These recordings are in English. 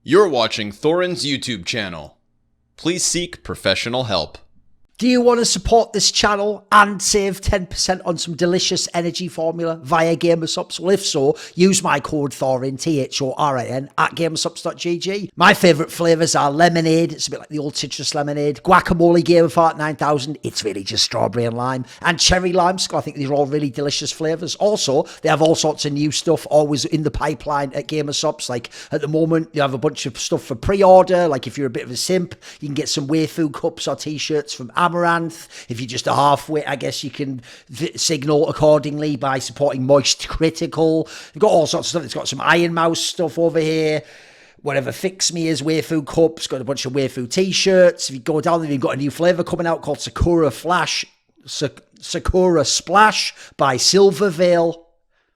You're watching Thorin's YouTube channel. Please seek professional help. Do you want to support this channel and save 10% on some delicious energy formula via Gamersubs? Well, if so, use my code Thorin, Thorin, at gamersubs.gg. My favourite flavours are lemonade, it's a bit like the old citrus lemonade, guacamole Game of Art 9000, it's really just strawberry and lime, and cherry limescale. I think these are all really delicious flavours. Also, they have all sorts of new stuff always in the pipeline at Gamersubs. Like at the moment, you have a bunch of stuff for pre-order, like if you're a bit of a simp, you can get some waifu cups or t-shirts from Amaranth. If you're just a halfwit, I guess you can signal accordingly by supporting Moist Critical. They've got all sorts of stuff. It's got some Iron Mouse stuff over here. Whatever Fix Me is, waifu cups. Got a bunch of waifu t-shirts. If you go down there, you've got a new flavour coming out called Sakura Splash by Silvervale.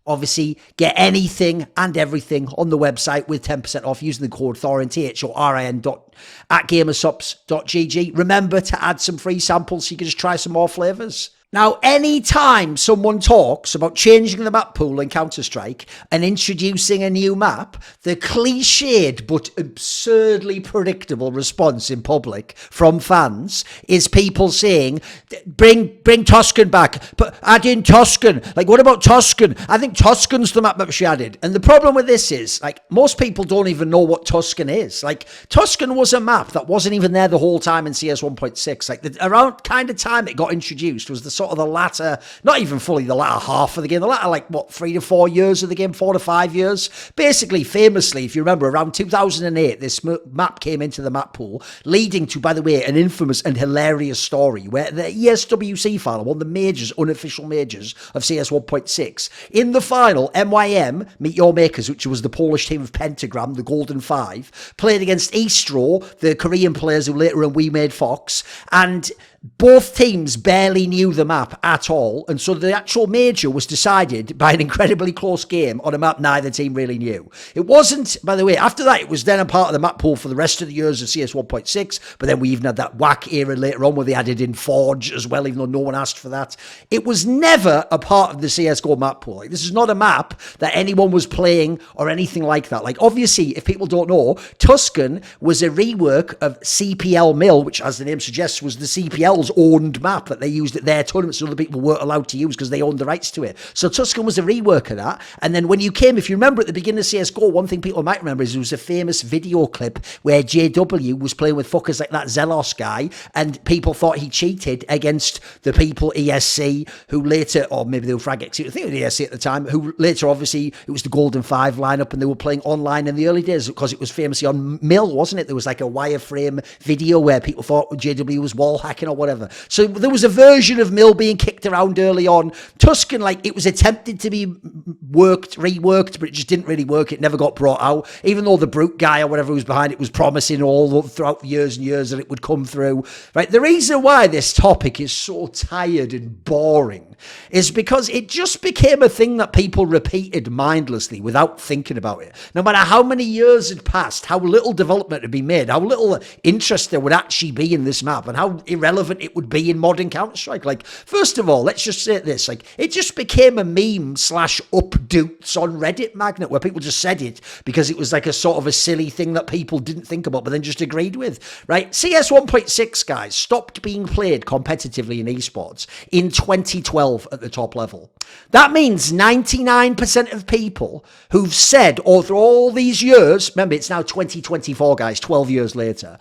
Obviously, get anything and everything on the website with 10% off using the code Thorin, Thorin, at gamersubs.gg. Remember to add some free samples so you can just try some more flavours. Now, anytime someone talks about changing the map pool in Counter-Strike and introducing a new map, the cliched but absurdly predictable response in public from fans is people saying, bring Tuscan back, but add in Tuscan. Like, what about Tuscan? I think Tuscan's the map that should be added. And the problem with this is, like, most people don't even know what Tuscan is. Like, Tuscan was a map that wasn't even there the whole time in CS 1.6. Like, around kind of time it got introduced was the sort of the latter, not even fully the latter half of the game, the latter, like, what, 3 to 4 years of the game, 4 to 5 years. Basically, famously, if you remember, around 2008, this map came into the map pool, leading to, by the way, an infamous and hilarious story where the ESWC final, one of the majors, unofficial majors of CS 1.6, in the final, MYM, Meet Your Makers, which was the Polish team of Pentagram, the Golden Five, played against Istro, the Korean players who later on We Made Fox, and both teams barely knew the map at all, and so the actual major was decided by an incredibly close game on a map neither team really knew. It wasn't, by the way, after that, it was then a part of the map pool for the rest of the years of CS 1.6, but then we even had that whack era later on where they added in Forge as well, even though no one asked for that. It was never a part of the CSGO map pool. Like, this is not a map that anyone was playing or anything like that. Like, obviously, if people don't know, Tuscan was a rework of CPL Mill, which, as the name suggests, was the CPL's owned map that they used at their tournaments, so other people weren't allowed to use because they owned the rights to it. So Tuscan was a rework of that. And then when you came, if you remember at the beginning of CSGO, one thing people might remember is there was a famous video clip where JW was playing with fuckers like that Zelos guy, and people thought he cheated against the people ESC, who later, or maybe they were Frag X, I think it was ESC at the time, who later, obviously, it was the Golden Five lineup, and they were playing online in the early days because it was famously on Mill, wasn't it? There was like a wireframe video where people thought JW was wall hacking or whatever. So there was a version of Mill being kicked around early on. Tuscan, like, it was attempted to be reworked, but it just didn't really work. It never got brought out, even though the Brute guy or whatever was behind it was promising all throughout years and years that it would come through. Right? The reason why this topic is so tired and boring is because it just became a thing that people repeated mindlessly without thinking about it. No matter how many years had passed, how little development had been made, how little interest there would actually be in this map, and how irrelevant it would be in modern Counter-Strike. Like, first of all, let's just say this, like, it just became a meme / updates on Reddit magnet where people just said it because it was like a sort of a silly thing that people didn't think about but then just agreed with, right? CS 1.6, guys, stopped being played competitively in esports in 2012 at the top level. That means 99% of people who've said all through all these years, remember it's now 2024, guys, 12 years later,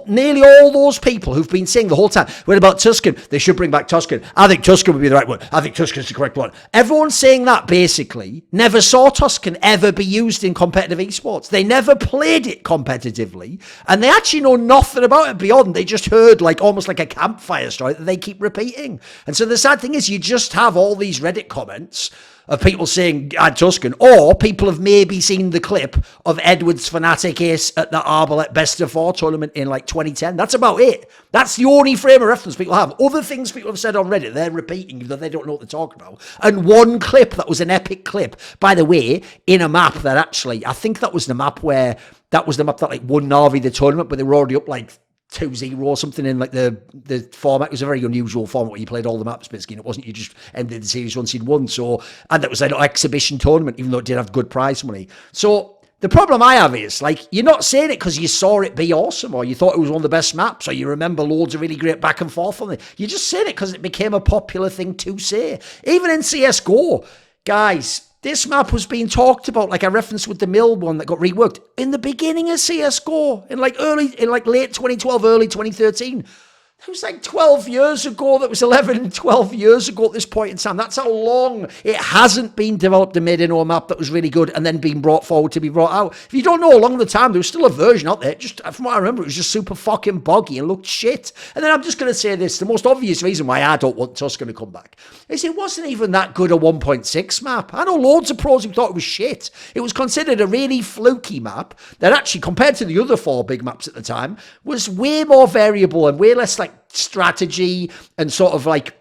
nearly all those people who've been saying the whole time, what about Tuscan? They should bring back Tuscan. I think Tuscan would be the right one. I think Tuscan's the correct one. Everyone saying that basically never saw Tuscan ever be used in competitive esports. They never played it competitively, and they actually know nothing about it beyond. They just heard like almost like a campfire story that they keep repeating. And so the sad thing is you just have all these Reddit comments of people saying add Tuscan, or people have maybe seen the clip of Edwards Fnatic Ace at the Arbalest Best of 4 tournament in like 2010. That's about it. That's the only frame of reference people have. Other things people have said on Reddit, they're repeating that they don't know what they're talking about. And one clip that was an epic clip, by the way, in a map that actually, I think that was the map that like won Na'Vi the tournament, but they were already up like 2-0 or something in like the format. It was a very unusual format where you played all the maps basically, and it wasn't you just ended the series once you'd won. So, and that was an exhibition tournament, even though it did have good prize money. So The problem I have is, like, you're not saying it because you saw it be awesome or you thought it was one of the best maps or you remember loads of really great back and forth on it. You're just saying it because it became a popular thing to say. Even in CSGO, guys, this map was being talked about, like I referenced with the mill one that got reworked, in the beginning of CSGO, in late 2012, early 2013. It was like 12 years ago. That was 11 and 12 years ago at this point in time. That's how long it hasn't been developed and made into a map that was really good and then been brought forward to be brought out. If you don't know, along the time, there was still a version out there. Just from what I remember, it was just super fucking buggy and looked shit. And then I'm just going to say this. The most obvious reason why I don't want Tuscan to come back is it wasn't even that good a 1.6 map. I know loads of pros who thought it was shit. It was considered a really fluky map that actually, compared to the other 4 big maps at the time, was way more variable and way less like strategy and sort of like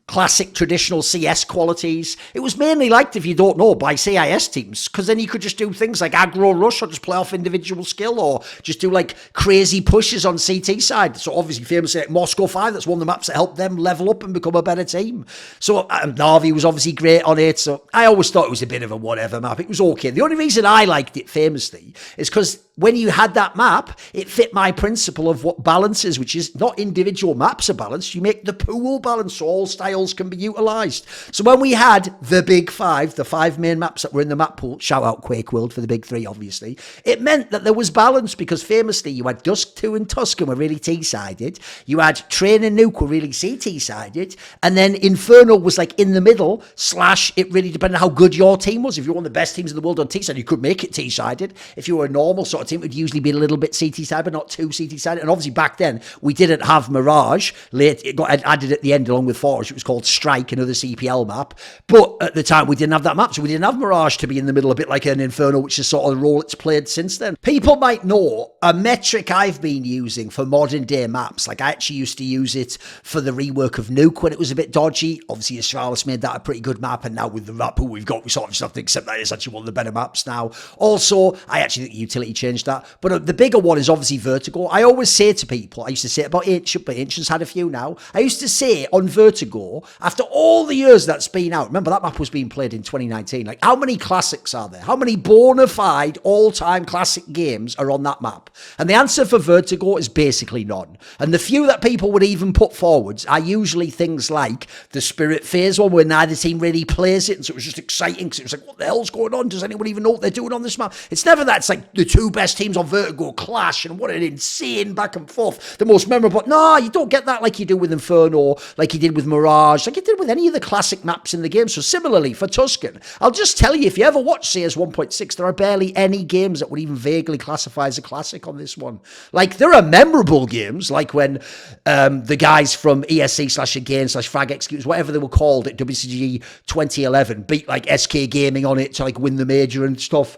classic traditional CS qualities. It was mainly liked, if you don't know, by CIS teams, because then you could just do things like aggro rush or just play off individual skill or just do like crazy pushes on CT side. So obviously famously like Moscow 5, that's one of the maps that helped them level up and become a better team. So Navi was obviously great on it. So I always thought it was a bit of a whatever map. It was okay. The only reason I liked it famously is because when you had that map, it fit my principle of what balance is, which is not individual maps are balanced. You make the pool balance so all styles can be utilised. So when we had the big 5, the 5 main maps that were in the map pool, shout out Quake World for the big 3, obviously, it meant that there was balance because famously you had Dusk 2 and Tuscan were really T-sided. You had Train and Nuke were really CT-sided. And then Inferno was like in the middle, / it really depended on how good your team was. If you were one of the best teams in the world on T-side, you could make it T-sided. If you were a normal sort of team, it would usually be a little bit CT-sided, but not too CT-sided. And obviously back then, we didn't have Mirage. Late, it got added at the end along with Forge. It was called Strike, another CPL map. But at the time, we didn't have that map. So we didn't have Mirage to be in the middle, a bit like an Inferno, which is sort of the role it's played since then. People might know a metric I've been using for modern day maps. Like I actually used to use it for the rework of Nuke when it was a bit dodgy. Obviously, Astralis made that a pretty good map. And now with the map pool we've got, we sort of just have to accept that it's actually one of the better maps now. Also, I actually think the utility changed that. But the bigger one is obviously Vertigo. I always say to people, I used to say it about Ancient, but Ancient's had a few now. I used to say on Vertigo, after all the years that's been out, remember that map was being played in 2019, like how many classics are there? How many bona fide all-time classic games are on that map? And the answer for Vertigo is basically none. And the few that people would even put forwards are usually things like the Spirit Phase one, where neither team really plays it, and so it was just exciting because it was like, what the hell's going on? Does anyone even know what they're doing on this map? It's never that. It's like the 2 best teams on Vertigo clash, and what an insane back and forth. The most memorable. No, you don't get that like you do with Inferno, like you did with Mirage, like you did with any of the classic maps in the game. So similarly for Tuscan, I'll just tell you, if you ever watch CS 1.6, there are barely any games that would even vaguely classify as a classic on this one. Like there are memorable games, like when the guys from ESC/Again/Frag Executors, whatever they were called at WCG 2011, beat like SK Gaming on it to like win the major and stuff.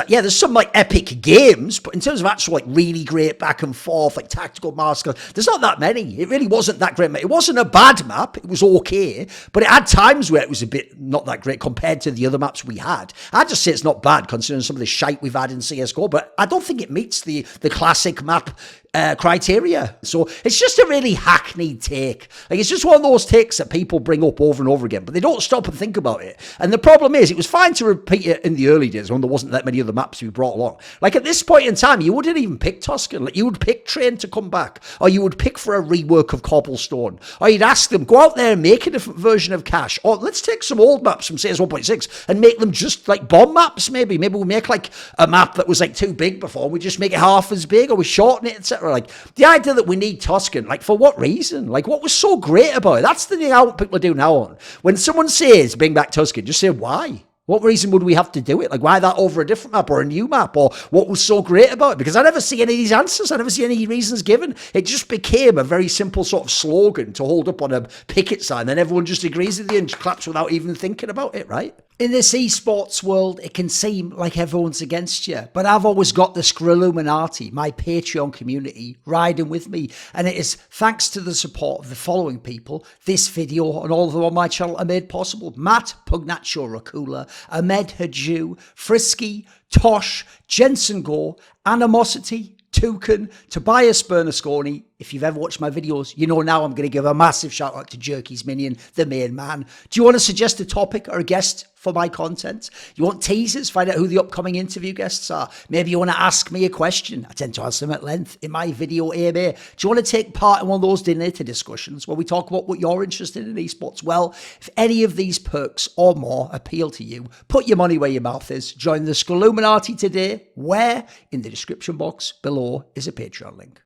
Yeah, there's some like epic games, but in terms of actual like really great back and forth, like tactical master, there's not that many. It really wasn't that great. It wasn't a bad map. It was okay, but it had times where it was a bit not that great compared to the other maps we had. I'd just say it's not bad considering some of the shite we've had in CSGO, but I don't think it meets the classic map criteria. So it's just a really hackneyed take. Like it's just one of those takes that people bring up over and over again, but they don't stop and think about it. And the problem is, it was fine to repeat it in the early days when there wasn't that many other maps we brought along. Like at this point in time, you wouldn't even pick Tuscan. Like you would pick Train to come back, or you would pick for a rework of Cobblestone, or you'd ask them, go out there and make a different version of Cache, or let's take some old maps from CS 1.6 and make them just like bomb maps. Maybe we make like a map that was like too big before, we just make it half as big, or we shorten it, etc. Like the idea that we need Tuscan, like for what reason? Like what was so great about it? That's the thing I want people to do now on. When someone says bring back Tuscan, just say why. What reason would we have to do it? Like, why that over a different map or a new map? Or what was so great about it? Because I never see any of these answers. I never see any reasons given. It just became a very simple sort of slogan to hold up on a picket sign. Then everyone just agrees with you and claps without even thinking about it, right? In this esports world, it can seem like everyone's against you, but I've always got the Skrilluminati, my Patreon community, riding with me, and it is thanks to the support of the following people, this video and all of them on my channel are made possible. Matt, Pugnatio, Rajcula, Ahmed Hadjou, Frisky, Tosh, Jensen Goh, Animosity, Tuscan, Tobias Bernasconi, if you've ever watched my videos, you know now I'm going to give a massive shout out to Jerky's Minion, the main man. Do you want to suggest a topic or a guest for my content? You want teasers? Find out who the upcoming interview guests are. Maybe you want to ask me a question. I tend to answer them at length in my video AMA. Do you want to take part in one of those dinner discussions where we talk about what you're interested in esports? Well, if any of these perks or more appeal to you, put your money where your mouth is. Join the Skilluminati today, where in the description box below is a Patreon link.